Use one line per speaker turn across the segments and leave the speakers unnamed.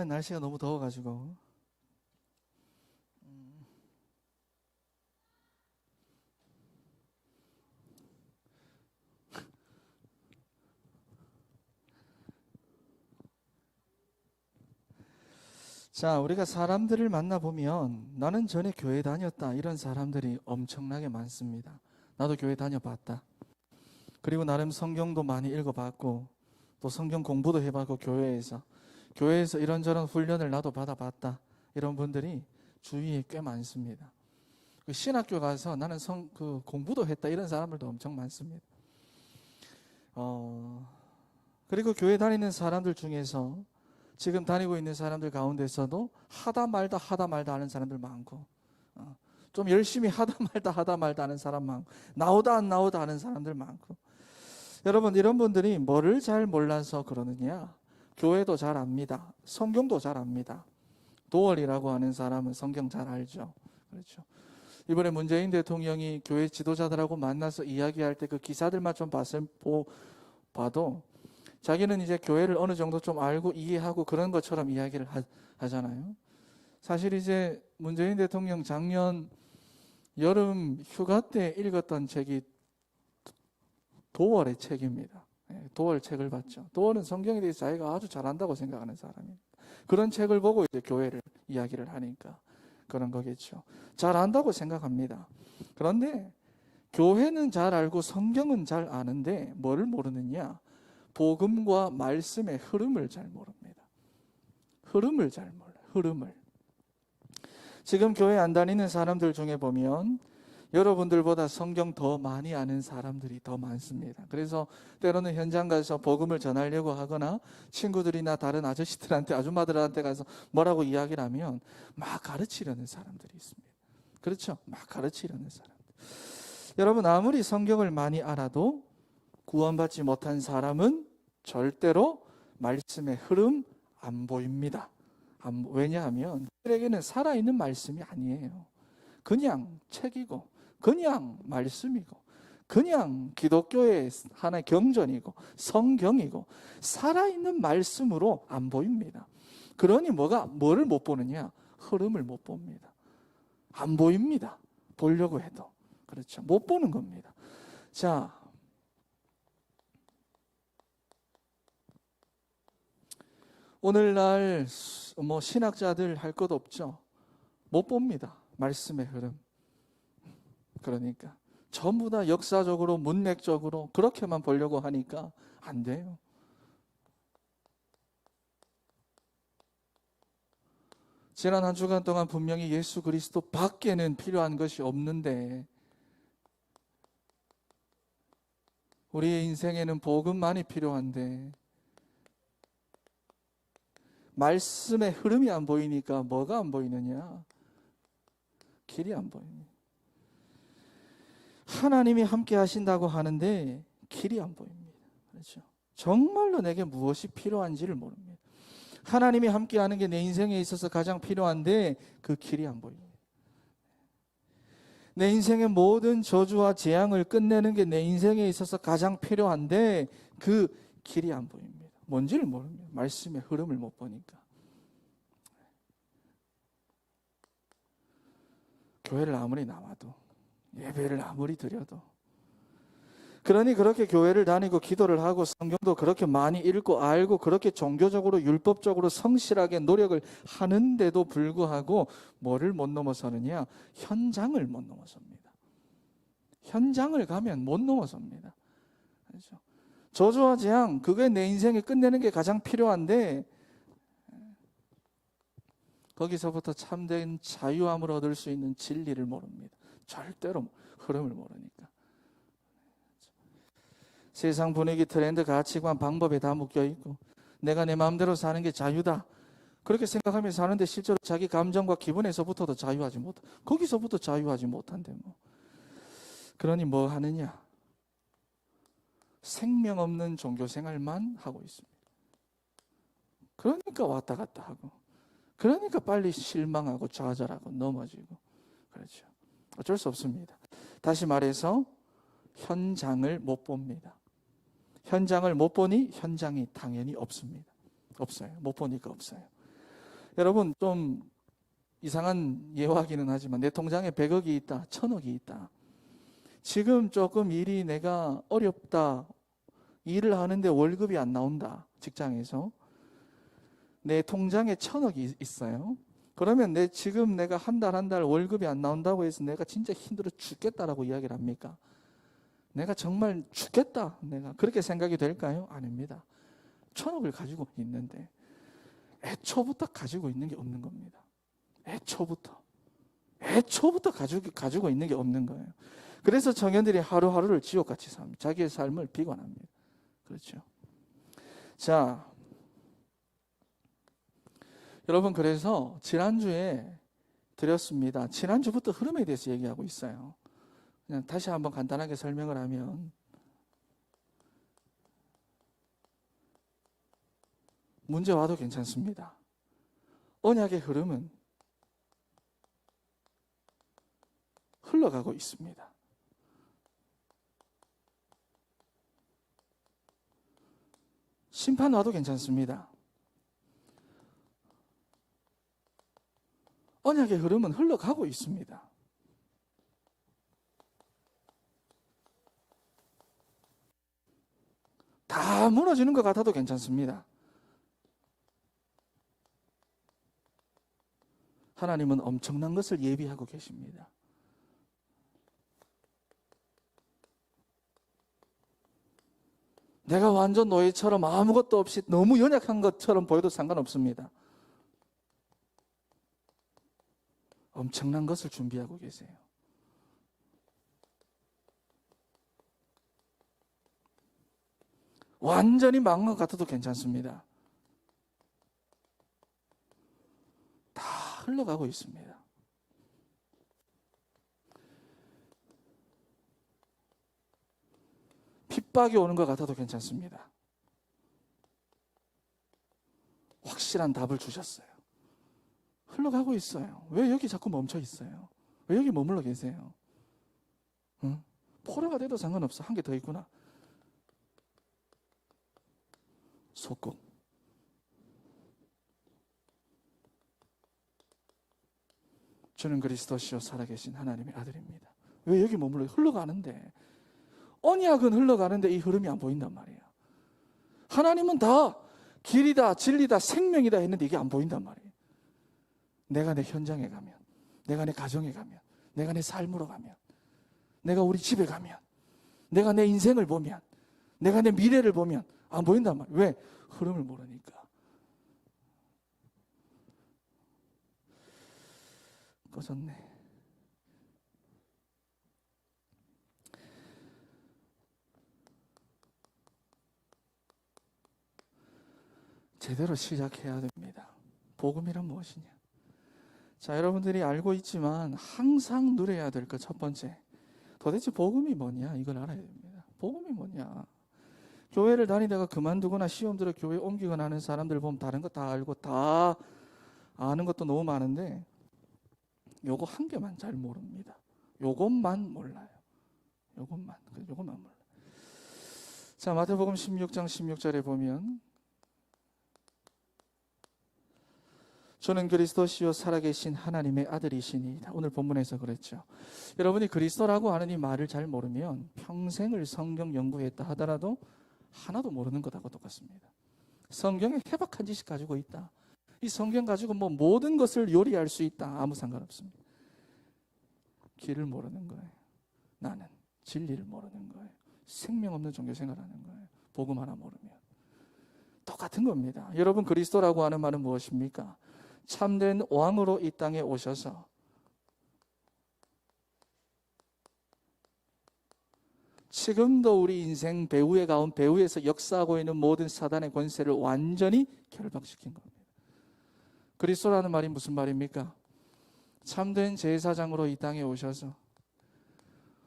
날씨가 너무 더워가지고. 자, 우리가 사람들을 만나보면 나는 전에 교회 다녔다 이런 사람들이 엄청나게 많습니다. 나도 교회 다녀봤다. 그리고 나름 성경도 많이 읽어봤고 또 성경 공부도 해봤고 교회에서 이런저런 훈련을 나도 받아봤다. 이런 분들이 주위에 꽤 많습니다. 신학교 가서 나는 공부도 했다 이런 사람들도 엄청 많습니다. 그리고 교회 다니는 사람들 중에서 지금 다니고 있는 사람들 가운데서도 하다 말다 하는 사람들 많고, 좀 열심히 하다 말다 하는 사람 많고, 나오다 안 나오다 하는 사람들 많고. 여러분, 이런 분들이 뭐를 잘 몰라서 그러느냐? 교회도 잘 압니다. 성경도 잘 압니다. 도월이라고 하는 사람은 성경 잘 알죠. 그렇죠. 이번에 문재인 대통령이 교회 지도자들하고 만나서 이야기할 때 그 기사들만 좀 봐도 자기는 이제 교회를 어느 정도 좀 알고 이해하고 그런 것처럼 이야기를 하잖아요. 사실 이제 문재인 대통령 작년 여름 휴가 때 읽었던 책이 도월의 책입니다. 도월 책을 봤죠. 도월은 성경에 대해서 자기가 아주 잘한다고 생각하는 사람입니다. 그런 책을 보고 이제 교회를 이야기를 하니까 그런 거겠죠. 잘 안다고 생각합니다. 그런데 교회는 잘 알고 성경은 잘 아는데 뭐를 모르느냐? 복음과 말씀의 흐름을 잘 모릅니다. 흐름을 잘 몰라요. 흐름을. 지금 교회 안 다니는 사람들 중에 보면 여러분들보다 성경 더 많이 아는 사람들이 더 많습니다. 그래서 때로는 현장 가서 복음을 전하려고 하거나 친구들이나 다른 아저씨들한테, 아줌마들한테 가서 뭐라고 이야기를 하면 막 가르치려는 사람들이 있습니다. 그렇죠? 막 가르치려는 사람들. 여러분, 아무리 성경을 많이 알아도 구원받지 못한 사람은 절대로 말씀의 흐름 안 보입니다. 왜냐하면 그들에게는 살아있는 말씀이 아니에요. 그냥 책이고 그냥 말씀이고 그냥 기독교의 하나의 경전이고 성경이고 살아있는 말씀으로 안 보입니다. 그러니 뭐를 못 보느냐? 흐름을 못 봅니다. 안 보입니다. 보려고 해도. 그렇죠. 못 보는 겁니다. 자, 오늘날 신학자들 할 것 없죠. 못 봅니다. 말씀의 흐름. 그러니까 전부 다 역사적으로 문맥적으로 그렇게만 보려고 하니까 안 돼요. 지난 한 주간 동안 분명히 예수 그리스도 밖에는 필요한 것이 없는데 우리의 인생에는 복음만이 필요한데 말씀의 흐름이 안 보이니까 뭐가 안 보이느냐? 길이 안 보입니다. 하나님이 함께 하신다고 하는데 길이 안 보입니다. 그렇죠? 정말로 내게 무엇이 필요한지를 모릅니다. 하나님이 함께 하는 게 내 인생에 있어서 가장 필요한데 그 길이 안 보입니다. 내 인생의 모든 저주와 재앙을 끝내는 게 내 인생에 있어서 가장 필요한데 그 길이 안 보입니다. 뭔지를 모릅니다. 말씀의 흐름을 못 보니까. 교회를 아무리 나와도 예배를 아무리 드려도 그러니 그렇게 교회를 다니고 기도를 하고 성경도 그렇게 많이 읽고 알고 그렇게 종교적으로 율법적으로 성실하게 노력을 하는데도 불구하고 뭐를 못 넘어서느냐? 현장을 못 넘어섭니다. 현장을 가면 못 넘어섭니다. 그렇죠? 저주와 재앙, 그게 내 인생에 끝내는 게 가장 필요한데 거기서부터 참된 자유함을 얻을 수 있는 진리를 모릅니다. 절대로 흐름을 모르니까. 세상 분위기, 트렌드, 가치관, 방법에 다 묶여있고 내가 내 마음대로 사는 게 자유다. 그렇게 생각하면서 사는데 실제로 자기 감정과 기분에서부터도 자유하지 못, 거기서부터 자유하지 못한데 뭐. 그러니 뭐 하느냐? 생명 없는 종교 생활만 하고 있습니다. 그러니까 왔다 갔다 하고 그러니까 빨리 실망하고 좌절하고 넘어지고 그렇죠. 어쩔 수 없습니다. 다시 말해서 현장을 못 봅니다. 현장을 못 보니 현장이 당연히 없습니다. 없어요. 못 보니까 없어요. 여러분, 좀 이상한 예화기는 하지만 내 통장에 100억이 있다, 1000억이 있다. 지금 조금 일이 내가 어렵다, 일을 하는데 월급이 안 나온다, 직장에서. 내 통장에 1000억이 있어요. 그러면 지금 내가 한 달 월급이 안 나온다고 해서 내가 진짜 힘들어 죽겠다라고 이야기를 합니까? 내가 정말 죽겠다, 내가 그렇게 생각이 될까요? 아닙니다. 1000억을 가지고 있는데 애초부터 가지고 있는 게 없는 겁니다. 애초부터 가지고 있는 게 없는 거예요. 그래서 청년들이 하루하루를 지옥같이 삽니다. 자기의 삶을 비관합니다. 그렇죠. 자, 여러분, 그래서 지난주에 드렸습니다. 지난주부터 흐름에 대해서 얘기하고 있어요. 그냥 다시 한번 간단하게 설명을 하면, 문제 와도 괜찮습니다. 언약의 흐름은 흘러가고 있습니다. 심판 와도 괜찮습니다. 언약의 흐름은 흘러가고 있습니다. 다 무너지는 것 같아도 괜찮습니다. 하나님은 엄청난 것을 예비하고 계십니다. 내가 완전 노예처럼 아무것도 없이 너무 연약한 것처럼 보여도 상관없습니다. 엄청난 것을 준비하고 계세요. 완전히 망한 것 같아도 괜찮습니다. 다 흘러가고 있습니다. 핍박이 오는 것 같아도 괜찮습니다. 확실한 답을 주셨어요. 흘러가고 있어요. 왜 여기 자꾸 멈춰 있어요? 왜 여기 머물러 계세요? 응? 포로가 돼도 상관없어. 한 개 더 있구나. 속국. 주는 그리스도시요 살아계신 하나님의 아들입니다. 왜 여기 머물러? 흘러가는데. 언약은 흘러가는데 이 흐름이 안 보인단 말이에요. 하나님은 다 길이다, 진리다, 생명이다 했는데 이게 안 보인단 말이에요. 내가 내 현장에 가면, 내가 내 가정에 가면, 내가 내 삶으로 가면, 내가 우리 집에 가면, 내가 내 인생을 보면, 내가 내 미래를 보면 안 보인단 말이에요. 왜? 흐름을 모르니까. 꺼졌네. 제대로 시작해야 됩니다. 복음이란 무엇이냐? 자, 여러분들이 알고 있지만 항상 누려야 될 것 첫 번째. 도대체 복음이 뭐냐? 이걸 알아야 됩니다. 복음이 뭐냐? 교회를 다니다가 그만두거나 시험 들어 교회 옮기거나 하는 사람들 보면 다른 거 다 알고 다 아는 것도 너무 많은데 요거 한 개만 잘 모릅니다. 요것만 몰라요. 요것만 몰라요. 자, 마태복음 16장 16절에 보면 주는 그리스도시요 살아계신 하나님의 아들이시니이다. 오늘 본문에서 그랬죠. 여러분이 그리스도라고 하는 이 말을 잘 모르면 평생을 성경 연구했다 하더라도 하나도 모르는 것하고 똑같습니다. 성경에 해박한 지식 가지고 있다. 이 성경 가지고 뭐 모든 것을 요리할 수 있다. 아무 상관없습니다. 길을 모르는 거예요. 나는 진리를 모르는 거예요. 생명 없는 종교 생활하는 거예요. 복음 하나 모르면. 똑같은 겁니다. 여러분, 그리스도라고 하는 말은 무엇입니까? 참된 왕으로 이 땅에 오셔서 지금도 우리 인생 배후에 가온 배후에서 역사하고 있는 모든 사단의 권세를 완전히 결박시킨 겁니다. 그리스도라는 말이 무슨 말입니까? 참된 제사장으로 이 땅에 오셔서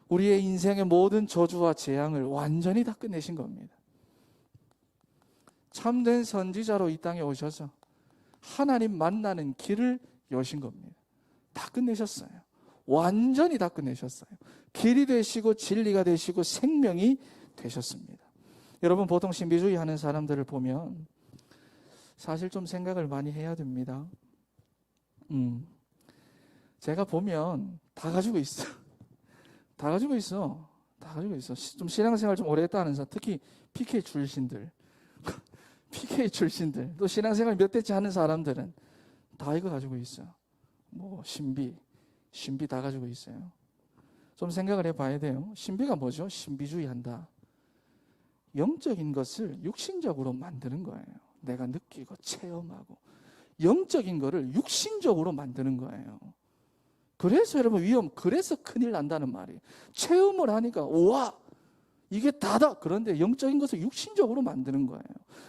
우리의 인생의 모든 저주와 재앙을 완전히 다 끝내신 겁니다. 참된 선지자로 이 땅에 오셔서 하나님 만나는 길을 여신 겁니다. 다 끝내셨어요. 완전히 다 끝내셨어요. 길이 되시고 진리가 되시고 생명이 되셨습니다. 여러분, 보통 신비주의 하는 사람들을 보면 사실 좀 생각을 많이 해야 됩니다. 제가 보면 다 가지고 있어. 다 가지고 있어. 다 가지고 있어. 좀 신앙생활 좀 오래 했다는 사람, 특히 PK 출신들, PK 출신들, 또 신앙생활 몇 대째 하는 사람들은 다 이거 가지고 있어요. 뭐 신비 다 가지고 있어요. 좀 생각을 해봐야 돼요. 신비가 뭐죠? 신비주의 한다. 영적인 것을 육신적으로 만드는 거예요. 내가 느끼고 체험하고 영적인 거를 육신적으로 만드는 거예요. 그래서 여러분 그래서 큰일 난다는 말이에요. 체험을 하니까 와 이게 다다. 그런데 영적인 것을 육신적으로 만드는 거예요.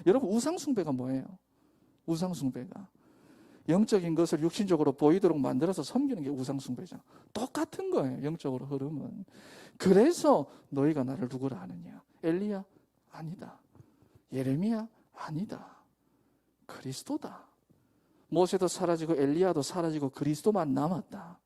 여러분 우상숭배가 뭐예요? 우상숭배가 영적인 것을 육신적으로 보이도록 만들어서 섬기는 게 우상숭배잖아. 똑같은 거예요. 영적으로 흐름은. 그래서 너희가 나를 누구라 하느냐? 엘리야? 아니다. 예레미야? 아니다. 그리스도다. 모세도 사라지고 엘리야도 사라지고 그리스도만 남았다.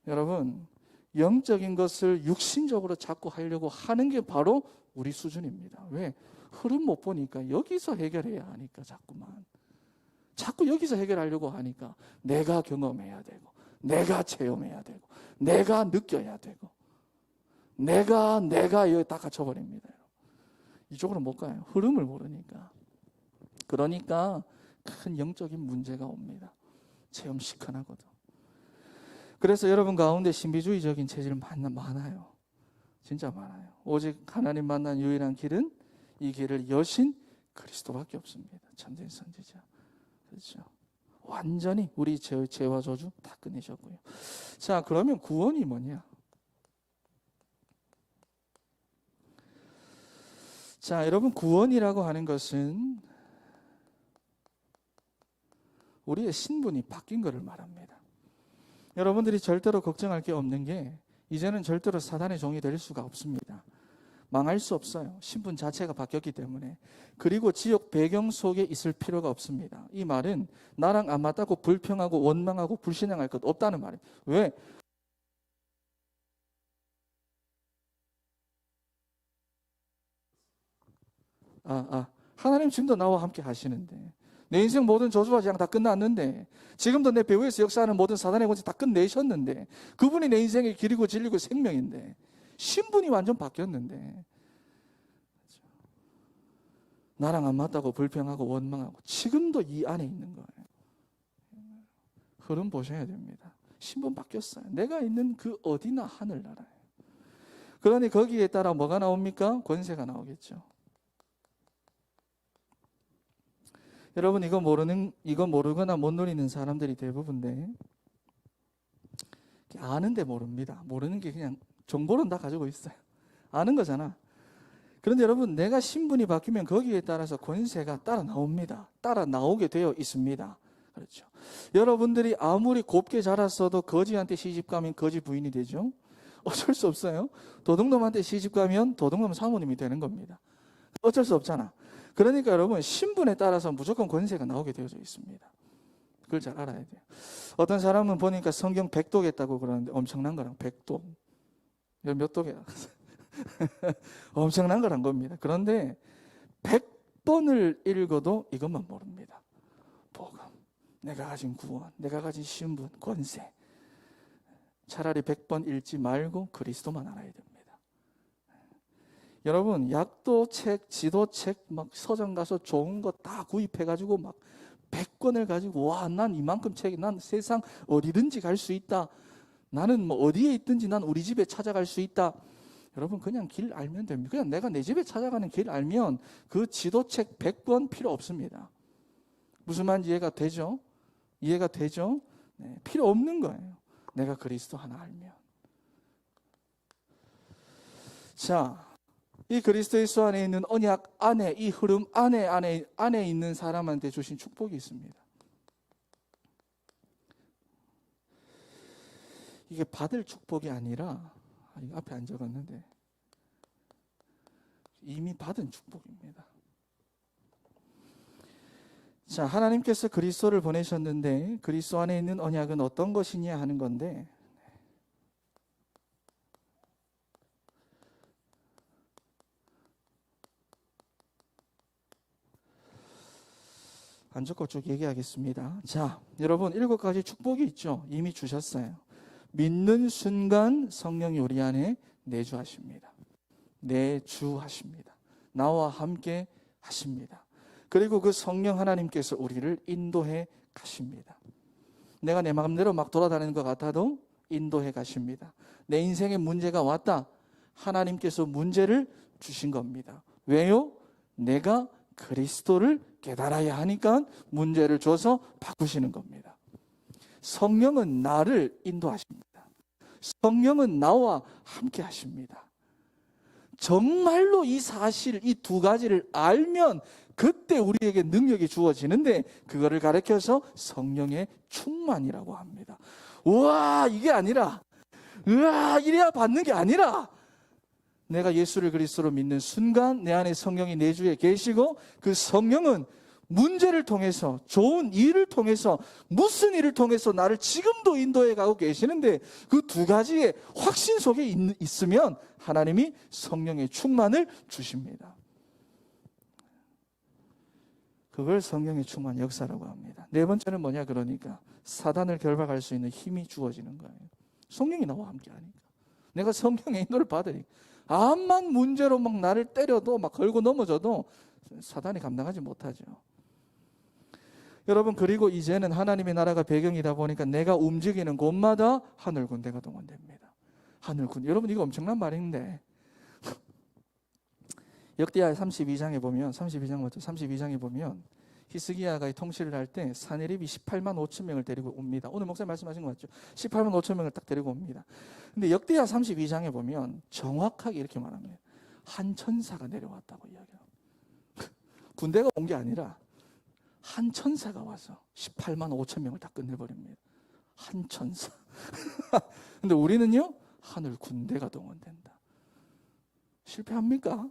여러분, 영적인 것을 육신적으로 자꾸 하려고 하는 게 바로 우리 수준입니다. 왜? 흐름 못 보니까 여기서 해결해야 하니까 자꾸 여기서 해결하려고 하니까 내가 경험해야 되고 내가 체험해야 되고 내가 느껴야 되고 내가 여기 다 갇혀버립니다. 이쪽으로 못 가요. 흐름을 모르니까. 그러니까 큰 영적인 문제가 옵니다. 체험 시큰하거든. 그래서 여러분 가운데 신비주의적인 체질 많아요. 진짜 많아요. 오직 하나님 만난 유일한 길은 이 길을 여신 그리스도밖에 없습니다. 참된 선지자. 그렇죠. 완전히 우리 죄와 저주 다 끝내셨고요. 자, 그러면 구원이 뭐냐? 자, 여러분 구원이라고 하는 것은 우리의 신분이 바뀐 것을 말합니다. 여러분들이 절대로 걱정할 게 없는 게 이제는 절대로 사단의 종이 될 수가 없습니다. 망할 수 없어요. 신분 자체가 바뀌었기 때문에. 그리고 지역 배경 속에 있을 필요가 없습니다. 이 말은 나랑 안 맞다고 불평하고 원망하고 불신앙할 것 없다는 말이에요. 왜? 하나님 지금도 나와 함께 하시는데 내 인생 모든 저주와 재앙 다 끝났는데 지금도 내 배후에서 역사하는 모든 사단의 권세 다 끝내셨는데 그분이 내 인생의 길이고 진리고 생명인데 신분이 완전 바뀌었는데 나랑 안 맞다고 불평하고 원망하고 지금도 이 안에 있는 거예요. 흐름 보셔야 됩니다. 신분 바뀌었어요. 내가 있는 그 어디나 하늘나라예요. 그러니 거기에 따라 뭐가 나옵니까? 권세가 나오겠죠. 여러분 이거 모르거나 못 누리는 사람들이 대부분인데 아는데 모릅니다. 모르는 게 그냥 정보는 다 가지고 있어요. 아는 거잖아. 그런데 여러분 내가 신분이 바뀌면 거기에 따라서 권세가 따라 나옵니다. 따라 나오게 되어 있습니다. 그렇죠. 여러분들이 아무리 곱게 자랐어도 거지한테 시집가면 거지 부인이 되죠. 어쩔 수 없어요. 도둑놈한테 시집가면 도둑놈 사모님이 되는 겁니다. 어쩔 수 없잖아. 그러니까 여러분 신분에 따라서 무조건 권세가 나오게 되어져 있습니다. 그걸 잘 알아야 돼요. 어떤 사람은 보니까 성경 100독했다고 그러는데 엄청난 거랑 100독. 몇 독이야? 엄청난 거란 겁니다. 그런데 100번을 읽어도 이것만 모릅니다. 복음, 내가 가진 구원, 내가 가진 신분, 권세. 차라리 100번 읽지 말고 그리스도만 알아야 됩니다. 여러분 약도책, 지도책 막 서점 가서 좋은 거 다 구입해가지고 막 100권을 가지고 와 난 이만큼 책이 난 세상 어디든지 갈 수 있다. 나는 뭐 어디에 있든지 난 우리 집에 찾아갈 수 있다. 여러분 그냥 길 알면 됩니다. 그냥 내가 내 집에 찾아가는 길 알면 그 지도책 100권 필요 없습니다. 무슨 말인지 이해가 되죠? 이해가 되죠? 네, 필요 없는 거예요. 내가 그리스도 하나 알면. 자, 이 그리스도 예수 안에 있는 언약 안에 이 흐름 안에 있는 사람한테 주신 축복이 있습니다. 이게 받을 축복이 아니라 이거 앞에 안 적었는데 이미 받은 축복입니다. 자, 하나님께서 그리스도를 보내셨는데 그리스도 안에 있는 언약은 어떤 것이냐 하는 건데 안 적고 쭉 얘기하겠습니다. 자, 여러분 7가지 축복이 있죠. 이미 주셨어요. 믿는 순간 성령이 우리 안에 내주하십니다. 내주하십니다. 나와 함께 하십니다. 그리고 그 성령 하나님께서 우리를 인도해 가십니다. 내가 내 마음대로 막 돌아다니는 것 같아도 인도해 가십니다. 내 인생에 문제가 왔다. 하나님께서 문제를 주신 겁니다. 왜요? 내가 그리스도를 깨달아야 하니까 문제를 줘서 바꾸시는 겁니다. 성령은 나를 인도하십니다. 성령은 나와 함께 하십니다. 정말로 이 사실, 이 2가지를 알면 그때 우리에게 능력이 주어지는데 그거를 가르쳐서 성령의 충만이라고 합니다. 우와, 이게 아니라, 우와, 이래야 받는 게 아니라 내가 예수를 그리스도로 믿는 순간 내 안에 성령이 내 주에 계시고 그 성령은 문제를 통해서, 좋은 일을 통해서, 무슨 일을 통해서 나를 지금도 인도해 가고 계시는데 그 2가지의 확신 속에 있으면 하나님이 성령의 충만을 주십니다. 그걸 성령의 충만 역사라고 합니다. 4번째는 뭐냐 그러니까 사단을 결박할 수 있는 힘이 주어지는 거예요. 성령이 나와 함께 하니까. 내가 성령의 인도를 받으니까. 암만 문제로 막 나를 때려도 막 걸고 넘어져도 사단이 감당하지 못하죠. 여러분, 그리고 이제는 하나님의 나라가 배경이다 보니까 내가 움직이는 곳마다 하늘 군대가 동원됩니다. 하늘 군대. 여러분, 이거 엄청난 말인데 역대하 32장에 보면 32장에 보면 히스기야가 통치를 할 때 사내립이 18만 5천 명을 데리고 옵니다. 오늘 목사님 말씀하신 거 맞죠? 18만 5천 명을 딱 데리고 옵니다. 근데 역대하 32장에 보면 정확하게 이렇게 말합니다. 한 천사가 내려왔다고 이야기해요. 군대가 온 게 아니라 한 천사가 와서 18만 5천 명을 다 끝내버립니다. 한 천사. 근데 우리는요, 하늘 군대가 동원된다. 실패합니까?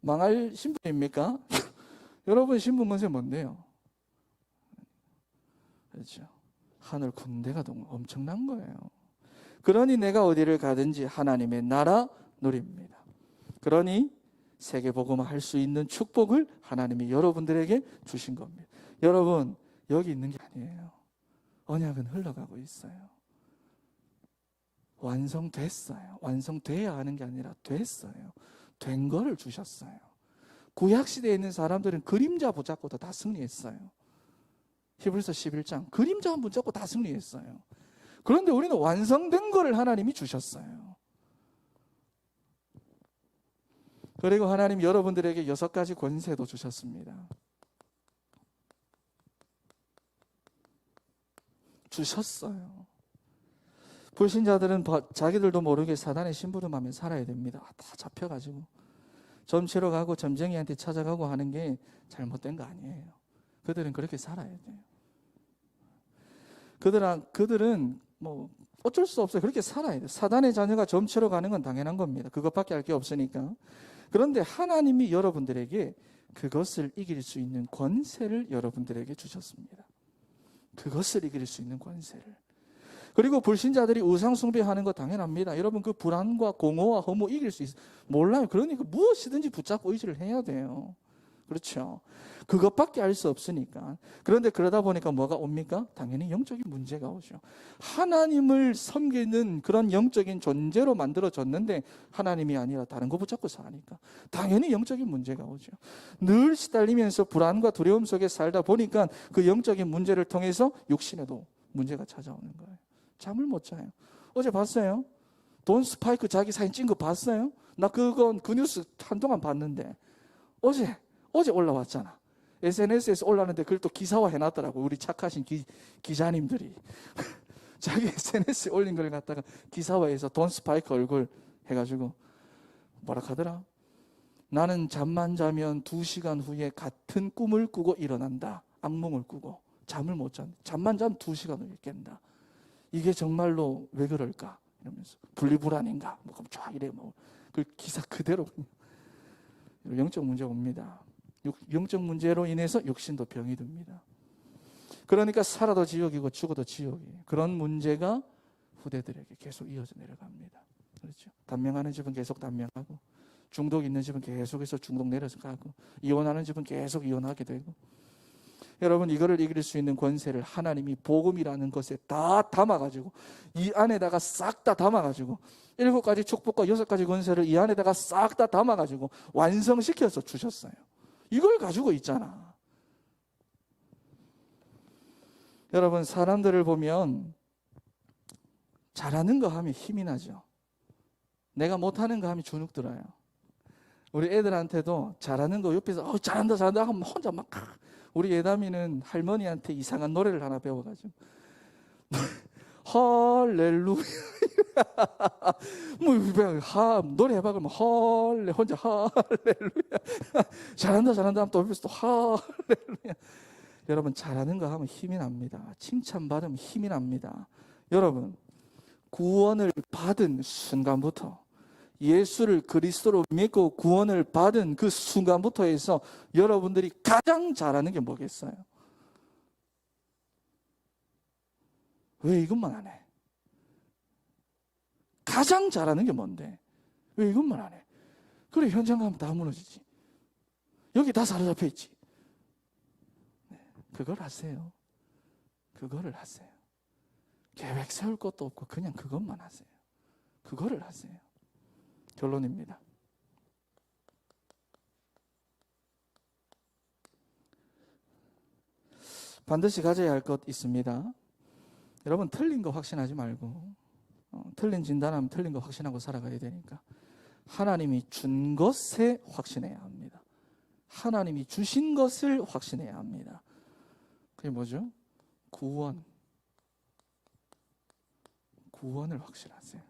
망할 신분입니까? 여러분 신분 건세 뭔데요? 그렇죠. 하늘 군대가 엄청난 거예요. 그러니 내가 어디를 가든지 하나님의 나라 누립니다. 그러니 세계복음화 할 수 있는 축복을 하나님이 여러분들에게 주신 겁니다. 여러분, 여기 있는 게 아니에요. 언약은 흘러가고 있어요. 완성됐어요. 완성돼야 하는 게 아니라 됐어요. 된 거를 주셨어요. 구약시대에 있는 사람들은 그림자 붙잡고도 다 승리했어요. 히브리서 11장 그림자 한 붙잡고 다 승리했어요. 그런데 우리는 완성된 거를 하나님이 주셨어요. 그리고 하나님 여러분들에게 6가지 권세도 주셨습니다. 주셨어요. 불신자들은 자기들도 모르게 사단의 심부름하며 살아야 됩니다. 다 잡혀가지고 점치러 가고 점쟁이한테 찾아가고 하는 게 잘못된 거 아니에요. 그들은 그렇게 살아야 돼요. 그들은 뭐 어쩔 수 없어요. 그렇게 살아야 돼요. 사단의 자녀가 점치러 가는 건 당연한 겁니다. 그것밖에 할 게 없으니까. 그런데 하나님이 여러분들에게 그것을 이길 수 있는 권세를 여러분들에게 주셨습니다. 그것을 이길 수 있는 권세를. 그리고 불신자들이 우상 숭배하는 거 당연합니다. 여러분, 그 불안과 공허와 허무 이길 수 있어요. 몰라요. 그러니까 무엇이든지 붙잡고 의지를 해야 돼요. 그렇죠. 그것밖에 알 수 없으니까. 그런데 그러다 보니까 뭐가 옵니까? 당연히 영적인 문제가 오죠. 하나님을 섬기는 그런 영적인 존재로 만들어졌는데 하나님이 아니라 다른 거 붙잡고 사니까 당연히 영적인 문제가 오죠. 늘 시달리면서 불안과 두려움 속에 살다 보니까 그 영적인 문제를 통해서 육신에도 문제가 찾아오는 거예요. 잠을 못 자요. 어제 봤어요? 돈 스파이크 자기 사진 찍은 거 봤어요? 나 그 뉴스 한동안 봤는데 어제 올라왔잖아. SNS에서 올라왔는데 그걸 또 기사화 해놨더라고. 우리 착하신 기자님들이 자기 SNS에 올린 걸 갖다가 기사화해서 돈 스파이크 얼굴 해가지고 뭐라 하더라? 나는 잠만 자면 2시간 후에 같은 꿈을 꾸고 일어난다. 악몽을 꾸고 잠을 못 잔다. 잠만 자면 2시간 후에 깬다. 이게 정말로 왜 그럴까? 이러면서 분리불안인가? 뭐 쫙 이래 그 기사 그대로 영적 문제가 옵니다. 영적 문제로 인해서 육신도 병이 듭니다. 그러니까 살아도 지옥이고 죽어도 지옥이에요. 그런 문제가 후대들에게 계속 이어져 내려갑니다. 그렇죠? 단명하는 집은 계속 단명하고, 중독 있는 집은 계속해서 중독 내려서 가고, 이혼하는 집은 계속 이혼하게 되고. 여러분, 이거를 이길 수 있는 권세를 하나님이 복음이라는 것에 다 담아가지고, 이 안에다가 싹 다 담아가지고, 7가지 축복과 6가지 권세를 이 안에다가 싹 다 담아가지고 완성시켜서 주셨어요. 이걸 가지고 있잖아. 여러분, 사람들을 보면 잘하는 거 하면 힘이 나죠. 내가 못하는 거 하면 주눅 들어요. 우리 애들한테도 잘하는 거 옆에서 잘한다 잘한다 하면 혼자 막, 우리 예담이는 할머니한테 이상한 노래를 하나 배워가지고 할렐루야 노래 해봐 그러면 혼자 할렐루야 잘한다 잘한다 하면 또 옆에서 또 할렐루야. 여러분, 잘하는 거 하면 힘이 납니다. 칭찬받으면 힘이 납니다. 여러분, 구원을 받은 순간부터, 예수를 그리스도로 믿고 구원을 받은 그 순간부터 해서 여러분들이 가장 잘하는 게 뭐겠어요? 왜 이것만 안 해? 가장 잘하는 게 뭔데? 왜 이것만 안 해? 그래, 현장 가면 다 무너지지. 여기 다 사로잡혀 있지. 그걸 하세요. 그거를 하세요. 계획 세울 것도 없고 그냥 그것만 하세요. 그거를 하세요. 결론입니다. 반드시 가져야 할 것 있습니다. 여러분, 틀린 거 확신하지 말고, 틀린 진단하면 틀린 거 확신하고 살아가야 되니까 하나님이 준 것에 확신해야 합니다. 하나님이 주신 것을 확신해야 합니다. 그게 뭐죠? 구원을 확신하세요.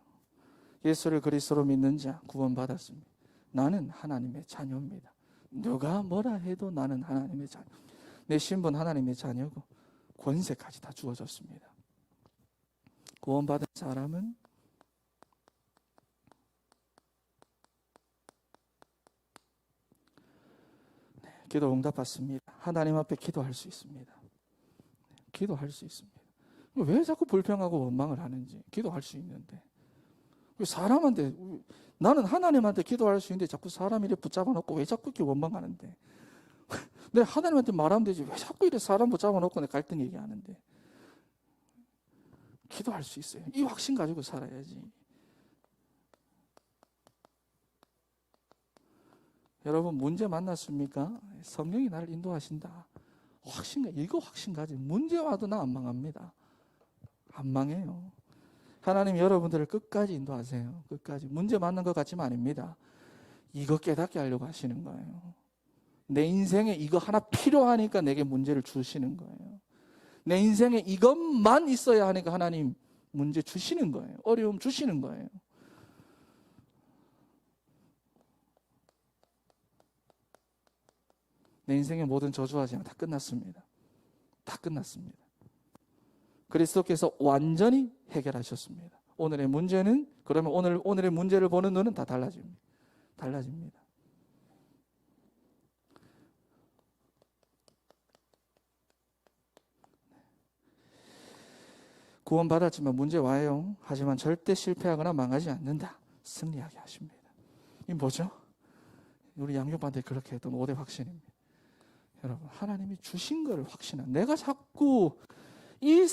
예수를 그리스도로 믿는 자 구원받았습니다. 나는 하나님의 자녀입니다. 누가 뭐라 해도 나는 하나님의 자녀. 내 신분 하나님의 자녀고 권세까지 다 주어졌습니다. 구원받은 사람은 기도 응답받습니다. 하나님 앞에 기도할 수 있습니다. 기도할 수 있습니다. 왜 자꾸 불평하고 원망을 하는지. 기도할 수 있는데 사람한테, 나는 하나님한테 기도할 수 있는데 자꾸 사람 이래 붙잡아 놓고 왜 자꾸 이렇게 원망하는데. 내가 하나님한테 말하면 되지 왜 자꾸 이래 사람 붙잡아 놓고 내 갈등 얘기하는데. 기도할 수 있어요. 이 확신 가지고 살아야지. 여러분, 문제 만났습니까? 성령이 나를 인도하신다. 이거 확신 가지. 문제 와도 나 안 망합니다. 안 망해요. 하나님 여러분들을 끝까지 인도하세요. 끝까지. 문제 만난 것 같지만 아닙니다. 이거 깨닫게 하려고 하시는 거예요. 내 인생에 이거 하나 필요하니까 내게 문제를 주시는 거예요. 내 인생에 이것만 있어야 하니까 하나님 문제 주시는 거예요. 어려움 주시는 거예요. 내 인생의 모든 저주하지만 다 끝났습니다. 다 끝났습니다. 그리스도께서 완전히 해결하셨습니다. 오늘의 문제는, 그러면 오늘의 문제를 보는 눈은 다 달라집니다. 달라집니다. 구원받았지만 문제 와요. 하지만 절대 실패하거나 망하지 않는다. 승리하게 하십니다. 이 뭐죠? 우리 양육반들 그렇게 했던 5대 확신입니다. 여러분, 하나님이 주신 것을 확신한, 내가 자꾸 이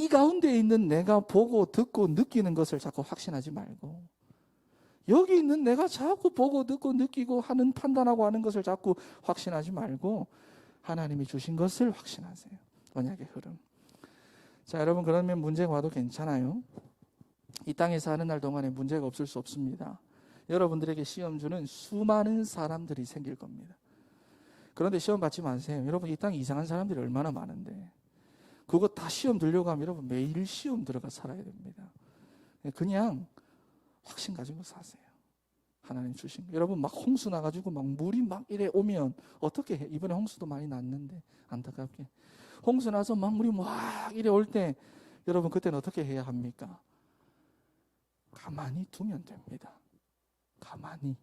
가운데 있는 내가 보고 듣고 느끼는 것을 자꾸 확신하지 말고, 여기 있는 내가 자꾸 보고 듣고 느끼고 하는, 판단하고 하는 것을 자꾸 확신하지 말고 하나님이 주신 것을 확신하세요. 언약의 흐름. 자, 여러분, 그러면 문제가 와도 괜찮아요. 이 땅에 사는 날 동안에 문제가 없을 수 없습니다. 여러분들에게 시험 주는 수많은 사람들이 생길 겁니다. 그런데 시험 받지 마세요. 여러분, 이 땅에 이상한 사람들이 얼마나 많은데 그거 다 시험 들려고 하면 여러분 매일 시험 들어가 살아야 됩니다. 그냥 확신 가지고 사세요. 하나님 주신 거. 여러분, 막 홍수 나가지고 막 물이 막 이래 오면 어떻게 해? 이번에 홍수도 많이 났는데 안타깝게 홍수 나서 막 물이 막 이래 올 때 여러분, 그때는 어떻게 해야 합니까? 가만히 두면 됩니다. 가만히.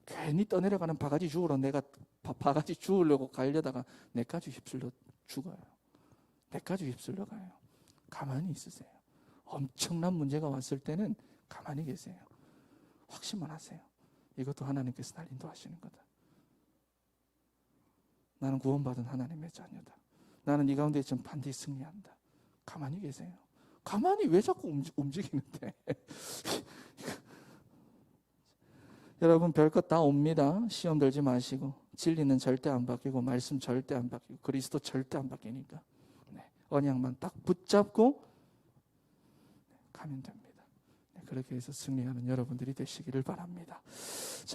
괜히 떠내려가는 바가지 주우러 내가 바가지 주우려고 가려다가 내까지 휩쓸려 죽어요. 내까지 휩쓸려 가요. 가만히 있으세요. 엄청난 문제가 왔을 때는 가만히 계세요. 확신만 하세요. 이것도 하나님께서 날 인도하시는 거다. 나는 구원받은 하나님의 자녀다. 나는 이 가운데 있으면 반드시 승리한다. 가만히 계세요. 가만히 왜 자꾸 움직이는데? 여러분 별것 다 옵니다. 시험 들지 마시고. 진리는 절대 안 바뀌고 말씀 절대 안 바뀌고 그리스도 절대 안 바뀌니까 언약만 딱 붙잡고 가면 됩니다. 그렇게 해서 승리하는 여러분들이 되시기를 바랍니다. 자.